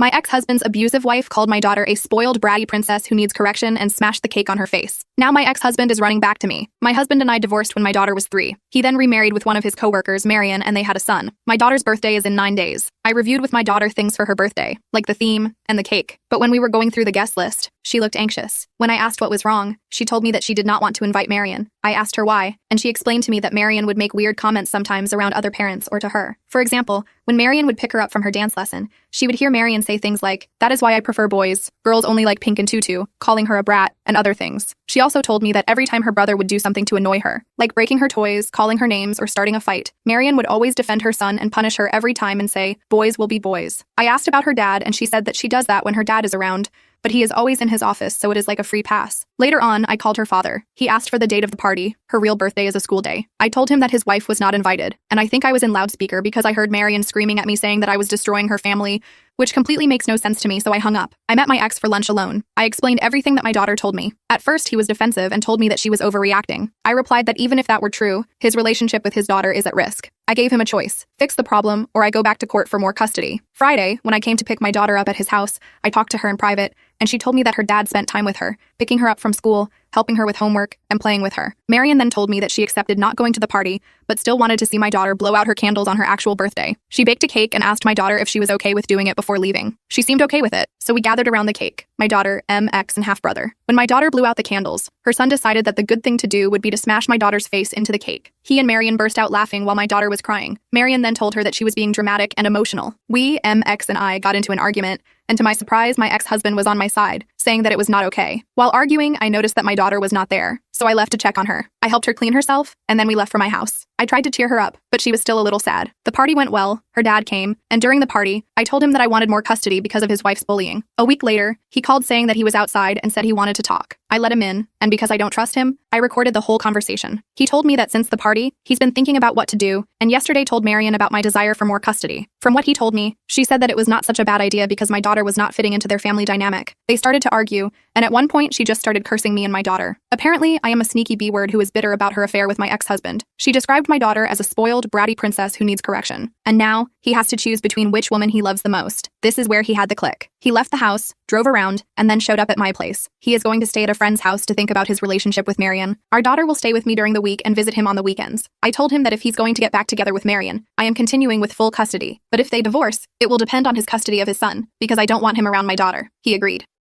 My ex-husband's abusive wife called my daughter a spoiled bratty princess who needs correction and smashed the cake on her face. Now my ex-husband is running back to me. My husband and I divorced when my daughter was 3. He then remarried with one of his coworkers, Marion, and they had a son. My daughter's birthday is in 9 days. I reviewed with my daughter things for her birthday, like the theme and the cake. But when we were going through the guest list, she looked anxious. When I asked what was wrong, she told me that she did not want to invite Marion. I asked her why, and she explained to me that Marion would make weird comments sometimes around other parents or to her. For example, when Marion would pick her up from her dance lesson, she would hear Marion say things like, "That is why I prefer boys. Girls only like pink and tutu," calling her a brat, and other things. She also told me that every time her brother would do something to annoy her, like breaking her toys, calling her names, or starting a fight, Marion would always defend her son and punish her every time and say, "Boys will be boys." I asked about her dad, and she said that she does that when her dad is around, but he is always in his office, so it is like a free pass. Later on, I called her father. He asked for the date of the party. Her real birthday is a school day. I told him that his wife was not invited, and I think I was in loudspeaker because I heard Marion screaming at me saying that I was destroying her family, which completely makes no sense to me, so I hung up. I met my ex for lunch alone. I explained everything that my daughter told me. At first, he was defensive and told me that she was overreacting. I replied that even if that were true, his relationship with his daughter is at risk. I gave him a choice: fix the problem, or I go back to court for more custody. Friday, when I came to pick my daughter up at his house, I talked to her in private, and she told me that her dad spent time with her, picking her up from school, helping her with homework, and playing with her. Marion then told me that she accepted not going to the party, but still wanted to see my daughter blow out her candles on her actual birthday. She baked a cake and asked my daughter if she was okay with doing it before leaving. She seemed okay with it, so we gathered around the cake, my daughter, ex, and half-brother. When my daughter blew out the candles, her son decided that the good thing to do would be to smash my daughter's face into the cake. He and Marion burst out laughing while my daughter was crying. Marion then told her that she was being dramatic and emotional. We, ex, and I got into an argument, and to my surprise, my ex-husband was on my side, saying that it was not okay. While arguing, I noticed that my daughter was not there, so I left to check on her. I helped her clean herself, and then we left for my house. I tried to cheer her up, but she was still a little sad. The party went well, her dad came, and during the party, I told him that I wanted more custody because of his wife's bullying. A week later, he called saying that he was outside and said he wanted to talk. I let him in, and because I don't trust him, I recorded the whole conversation. He told me that since the party, he's been thinking about what to do, and yesterday told Marion about my desire for more custody. From what he told me, she said that it was not such a bad idea because my daughter was not fitting into their family dynamic. They started to argue, and at one point she just started cursing me and my daughter. Apparently, I am a sneaky B-word who is bitter about her affair with my ex-husband. She described my daughter as a spoiled, bratty princess who needs correction. And now, he has to choose between which woman he loves the most. This is where he had the click. He left the house, drove around, and then showed up at my place. He is going to stay at a friend's house to think about his relationship with Marion. Our daughter will stay with me during the week and visit him on the weekends. I told him that if he's going to get back together with Marion, I am continuing with full custody. But if they divorce, it will depend on his custody of his son, because I don't want him around my daughter. He agreed.